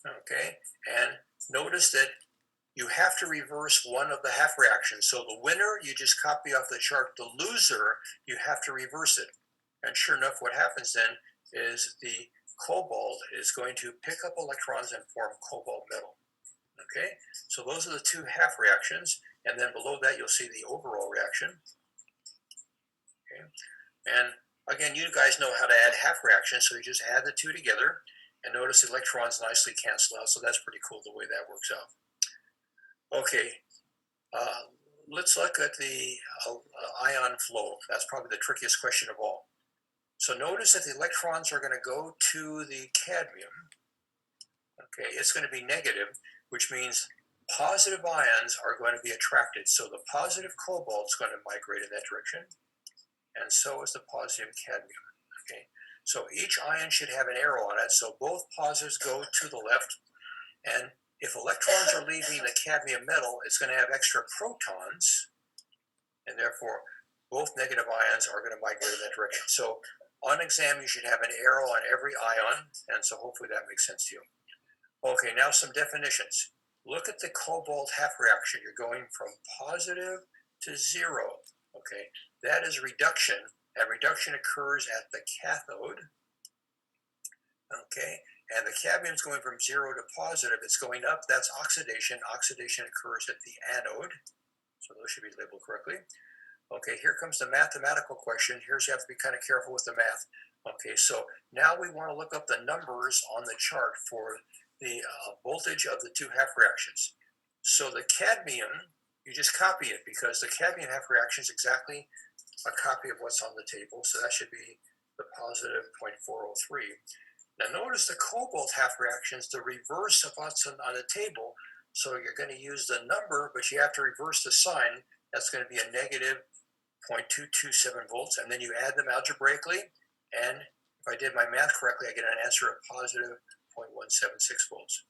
Okay, and notice that you have to reverse one of the half reactions. So the winner, you just copy off the chart. The loser, you have to reverse it. And sure enough, what happens then is the cobalt is going to pick up electrons and form cobalt metal. Okay, so those are the two half reactions. And then below that, you'll see the overall reaction. Okay, and again, you guys know how to add half reactions, so you just add the two together. And notice the electrons nicely cancel out, so that's pretty cool the way that works out. Okay, let's look at the ion flow. That's probably the trickiest question of all. So notice that the electrons are going to go to the cadmium. Okay, it's going to be negative, which means positive ions are going to be attracted. So the positive cobalt is going to migrate in that direction, and so is the positive cadmium. Okay, so each ion should have an arrow on it, so both positives go to the left, and if electrons are leaving the cadmium metal, it's going to have extra protons, and therefore both negative ions are going to migrate in that direction. So on exam, you should have an arrow on every ion, and so hopefully that makes sense to you. Okay, now some definitions. Look at the cobalt half reaction. You're going from positive to zero. Okay, that is reduction, and reduction occurs at the cathode. Okay, and the cadmium is going from zero to positive. It's going up. That's oxidation. Oxidation occurs at the anode. So those should be labeled correctly. Okay, here comes the mathematical question. Here's you have to be kind of careful with the math. Okay, so now we want to look up the numbers on the chart for the voltage of the two half reactions. So the cadmium, you just copy it because the cadmium half reaction is exactly a copy of what's on the table. So that should be the positive 0.403. Now notice the cobalt half reaction is the reverse of what's on the table. So you're going to use the number, but you have to reverse the sign. That's going to be a negative 0.227 volts, and then you add them algebraically, and if I did my math correctly, I get an answer of positive 0.176 volts.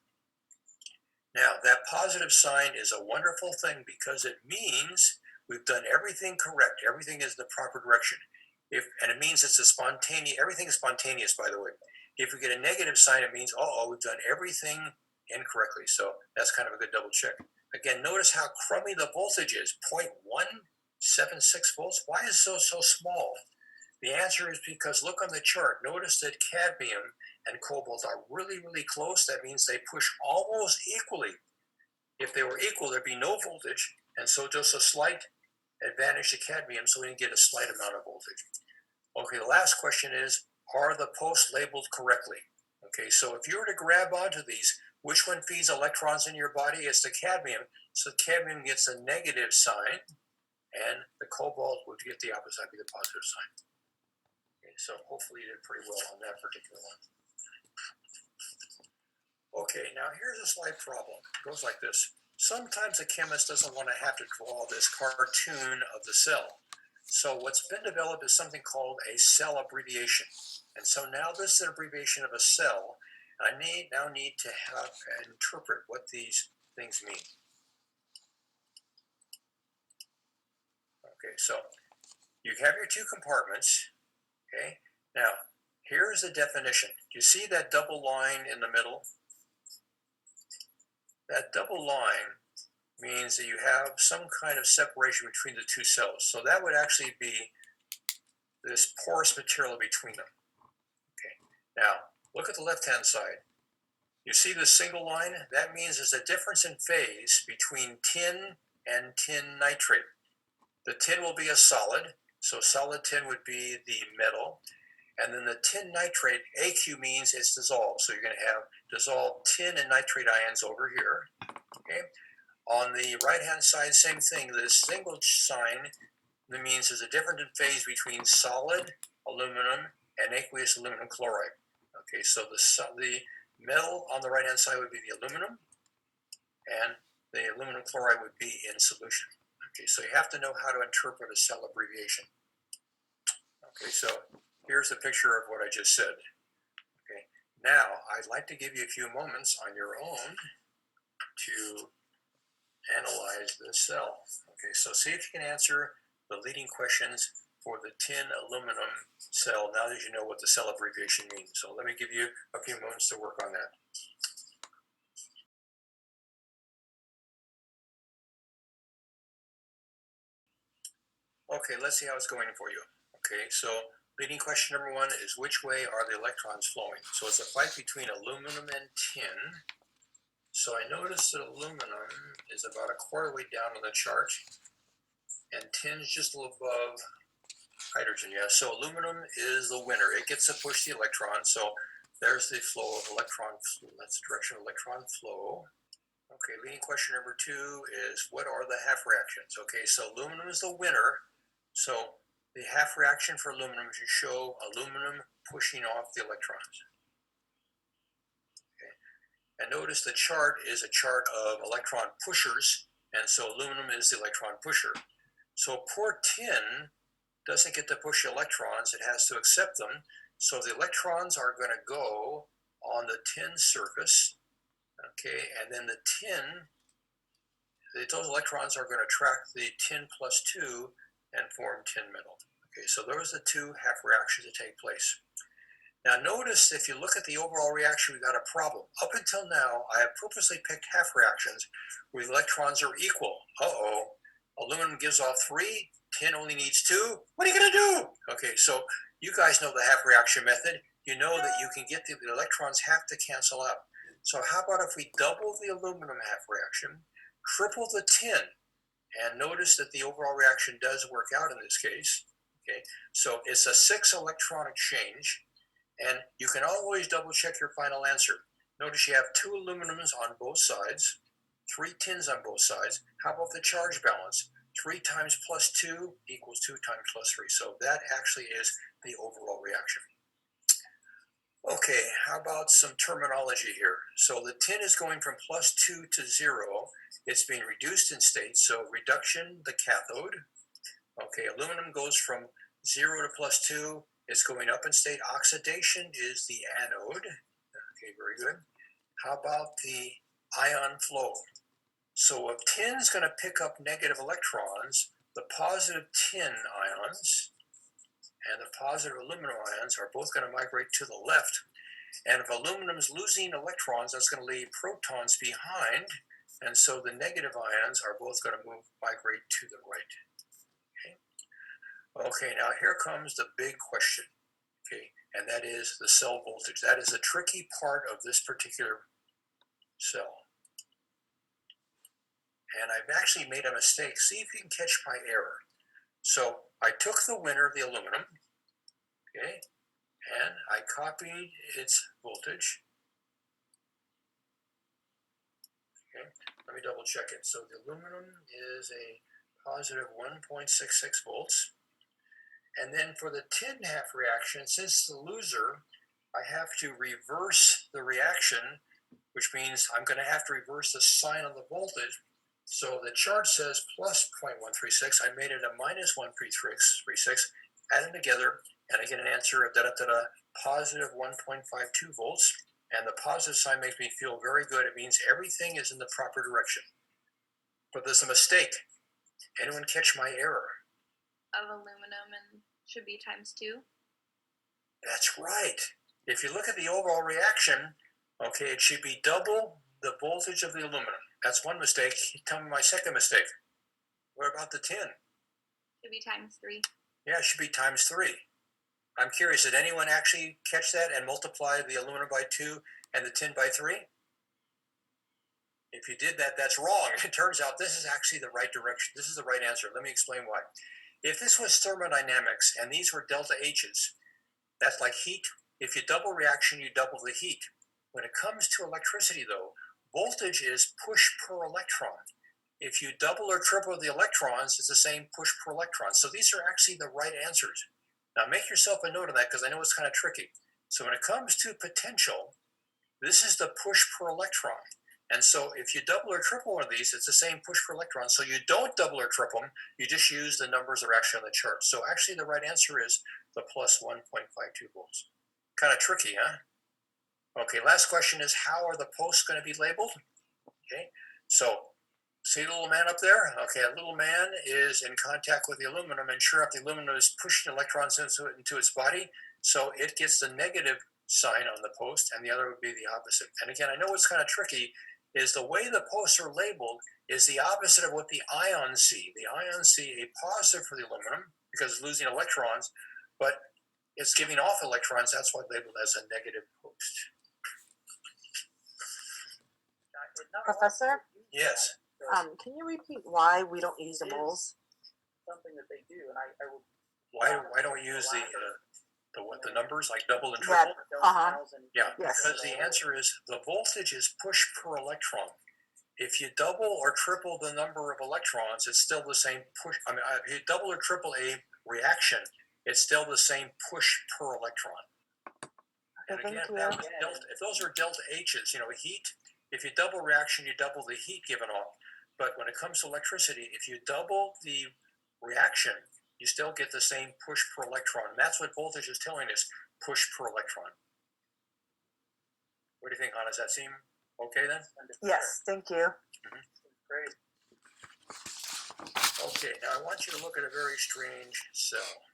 Now, that positive sign is a wonderful thing because it means we've done everything correct. Everything is the proper direction. And it means it's a spontaneous, everything is spontaneous, by the way. If we get a negative sign, it means, we've done everything incorrectly. So that's kind of a good double check. Again, notice how crummy the voltage is, 0.176 volts. Why is it so small? The answer is because look on the chart. Notice that cadmium and cobalt are really, really close. That means they push almost equally. If they were equal, there'd be no voltage, and so just a slight advantage to cadmium, so we can get a slight amount of voltage. Okay, the last question is, are the posts labeled correctly? Okay, so if you were to grab onto these, which one feeds electrons in your body? It's the cadmium. So cadmium gets a negative sign, and the cobalt would get the opposite, be the positive sign. Okay, so hopefully you did pretty well on that particular one. Okay, now here's a slight problem. It goes like this. Sometimes a chemist doesn't want to have to draw this cartoon of the cell. So what's been developed is something called a cell abbreviation. And so now this is an abbreviation of a cell. I now need to have interpret what these things mean. Okay, so you have your two compartments. Okay, now here's the definition. Do you see that double line in the middle? That double line means that you have some kind of separation between the two cells. So that would actually be this porous material between them. Okay, now look at the left-hand side. You see the single line? That means there's a difference in phase between tin and tin nitrate. The tin will be a solid, so solid tin would be the metal. And then the tin nitrate, AQ means it's dissolved. So you're going to have dissolved tin and nitrate ions over here. Okay. On the right-hand side, same thing. The single sign that means there's a difference in phase between solid aluminum and aqueous aluminum chloride. Okay, so the metal on the right-hand side would be the aluminum, and the aluminum chloride would be in solution. Okay, so you have to know how to interpret a cell abbreviation. Okay, so here's a picture of what I just said. Okay, now I'd like to give you a few moments on your own to analyze the cell. Okay, so see if you can answer the leading questions for the tin aluminum cell now that you know what the cell abbreviation means. So let me give you a few moments to work on that. Okay, let's see how it's going for you. Okay, so leading question number one is which way are the electrons flowing? So it's a fight between aluminum and tin. So I notice that aluminum is about a quarter way down on the chart, and tin's just a little above hydrogen. Yeah, so aluminum is the winner. It gets to push the electron. So there's the flow of electron. That's the direction of electron flow. Okay, leading question number two is what are the half reactions? Okay, so aluminum is the winner. So the half reaction for aluminum should show aluminum pushing off the electrons. Okay, and notice the chart is a chart of electron pushers, and so aluminum is the electron pusher. So poor tin doesn't get to push the electrons, it has to accept them. So the electrons are going to go on the tin surface, okay, and then the tin, those electrons are going to attract the tin plus 2 and form tin metal. Okay, so those are the two half reactions that take place. Now notice if you look at the overall reaction, we've got a problem. Up until now, I have purposely picked half reactions where the electrons are equal. Aluminum gives off 3, tin only needs 2. What are you going to do? Okay, so you guys know the half reaction method. You know that you can get the electrons have to cancel out. So how about if we double the aluminum half reaction, triple the tin, and notice that the overall reaction does work out in this case. Okay, so it's a 6 electron exchange, and you can always double check your final answer. Notice you have 2 aluminums on both sides, 3 tins on both sides. How about the charge balance? 3 times plus 2 equals 2 times plus 3. So that actually is the overall reaction. Okay, how about some terminology here? So the tin is going from plus 2 to 0. It's being reduced in state, so reduction, the cathode. Okay, aluminum goes from 0 to plus 2. It's going up in state. Oxidation is the anode. Okay, very good. How about the ion flow? So if tin is going to pick up negative electrons, the positive tin ions and the positive aluminum ions are both going to migrate to the left. And if aluminum is losing electrons, that's going to leave protons behind. And so the negative ions are both going to migrate to the right. Okay, now here comes the big question. Okay, and that is the cell voltage. That is a tricky part of this particular cell. And I've actually made a mistake. See if you can catch my error. So I took the winner of the aluminum, okay, and I copied its voltage. Okay, let me double check it. So the aluminum is a positive 1.66 volts. And then for the tin half reaction, since the loser, I have to reverse the reaction, which means I'm going to have to reverse the sign on the voltage. So the chart says plus 0.136. I made it a minus 1.36. Add them together, and I get an answer of positive 1.52 volts. And the positive sign makes me feel very good. It means everything is in the proper direction. But there's a mistake. Anyone catch my error? Of aluminum and should be times 2. That's right. If you look at the overall reaction, okay, it should be double the voltage of the aluminum. That's one mistake. Tell me my second mistake. What about the tin? Should be times 3. Yeah, it should be times 3. I'm curious, did anyone actually catch that and multiply the aluminum by 2 and the tin by 3? If you did that, that's wrong. It turns out this is actually the right direction. This is the right answer. Let me explain why. If this was thermodynamics and these were delta H's, that's like heat. If you double reaction, you double the heat. When it comes to electricity, though, voltage is push per electron. If you double or triple the electrons, it's the same push per electron. So these are actually the right answers. Now make yourself a note of that because I know it's kind of tricky. So when it comes to potential, this is the push per electron. And so if you double or triple one of these, it's the same push per electron. So you don't double or triple them, you just use the numbers that are actually on the chart. So actually the right answer is the plus 1.52 volts. Kind of tricky, huh? Okay, last question is how are the posts going to be labeled? Okay, so see the little man up there? Okay, a little man is in contact with the aluminum, and sure enough, the aluminum is pushing electrons into its body, so it gets the negative sign on the post, and the other would be the opposite. And again, I know it's kind of tricky. is the way the posts are labeled is the opposite of what the ions see. The ions see a positive for the aluminum because it's losing electrons, but it's giving off electrons. That's why labeled as a negative post. Professor, Yes. can you repeat why we don't use the moles? Something that they do, and I will. Why don't we use the numbers like double and That, triple? Yeah, Yes. because the answer is the voltage is push per electron. If you double or triple the number of electrons, it's still the same push. I mean, if you double or triple a reaction, it's still the same push per electron. And Okay, again, thank you. if those are delta H's, heat, if you double reaction, you double the heat given off. But when it comes to electricity, if you double the reaction, you still get the same push per electron. And that's what voltage is telling us, push per electron. What do you think, Hannah? Does that seem okay then? Yes, thank you. Great. Okay, now I want you to look at a very strange cell.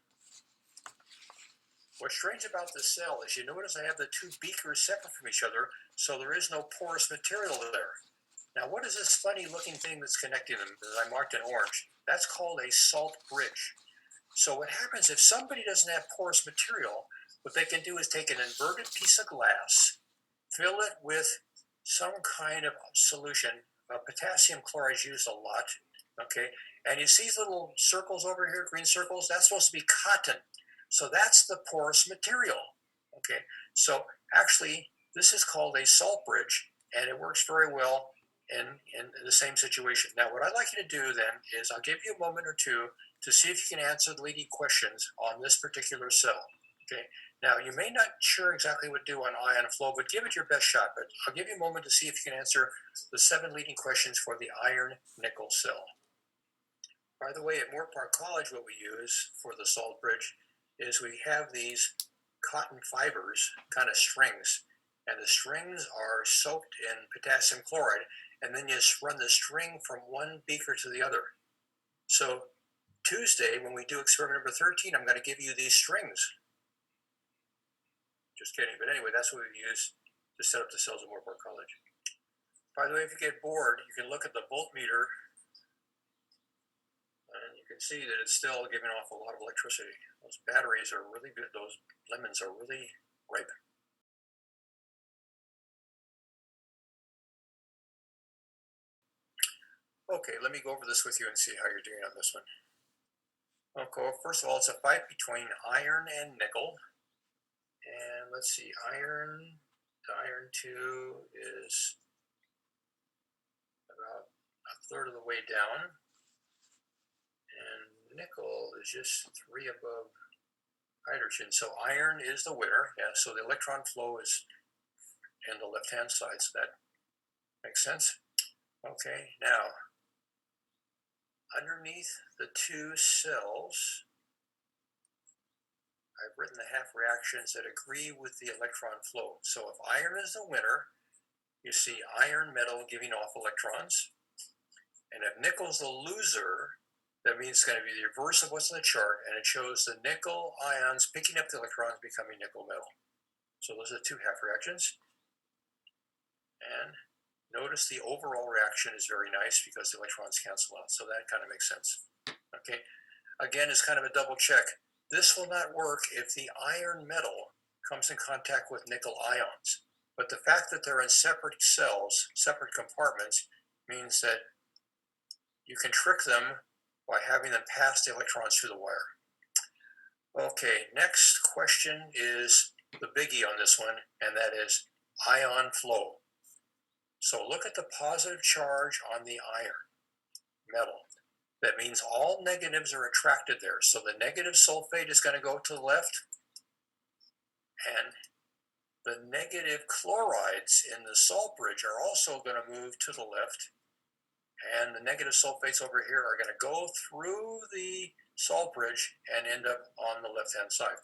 What's strange about this cell is you notice I have the two beakers separate from each other, so there is no porous material there. Now, what is this funny looking thing that's connecting them that I marked in orange? That's called a salt bridge. So what happens if somebody doesn't have porous material, what they can do is take an inverted piece of glass, fill it with some kind of solution. Potassium chloride is used a lot, okay? And you see these little circles over here, green circles? That's supposed to be cotton. So that's the porous material, okay? So actually, this is called a salt bridge, and it works very well in the same situation. Now, what I'd like you to do then is I'll give you a moment or two to see if you can answer the leading questions on this particular cell, okay? Now, you may not sure exactly what to do on ion flow, but give it your best shot. But I'll give you a moment to see if you can answer the 7 leading questions for the iron-nickel cell. By the way, at Moore Park College, what we use for the salt bridge is we have these cotton fibers, kind of strings, and the strings are soaked in potassium chloride, and then you just run the string from one beaker to the other. So Tuesday, when we do experiment number 13, I'm going to give you these strings. Just kidding, but anyway, that's what we use to set up the cells at Moore Park College. By the way, if you get bored, you can look at the voltmeter, and you can see that it's still giving off a lot of electricity. Those batteries are really good. Those lemons are really ripe. Okay, let me go over this with you and see how you're doing on this one. Okay, first of all, it's a fight between iron and nickel. And let's see, iron to iron 2 is about a third of the way down. And nickel is just 3 above hydrogen. So iron is the winner. Yeah, so the electron flow is in the left-hand side, so that makes sense. Okay, now, underneath the two cells, I've written the half reactions that agree with the electron flow. So if iron is the winner, you see iron metal giving off electrons. And if nickel's the loser, that means it's going to be the reverse of what's in the chart, and it shows the nickel ions picking up the electrons, becoming nickel metal. So those are the two half reactions. And notice the overall reaction is very nice because the electrons cancel out. So that kind of makes sense. Okay. Again, it's kind of a double check. This will not work if the iron metal comes in contact with nickel ions. But the fact that they're in separate cells, separate compartments, means that you can trick them by having them pass the electrons through the wire. Okay, next question is the biggie on this one, and that is ion flow. So look at the positive charge on the iron metal. That means all negatives are attracted there. So the negative sulfate is going to go to the left, and the negative chlorides in the salt bridge are also going to move to the left, and the negative sulfates over here are going to go through the salt bridge and end up on the left-hand side.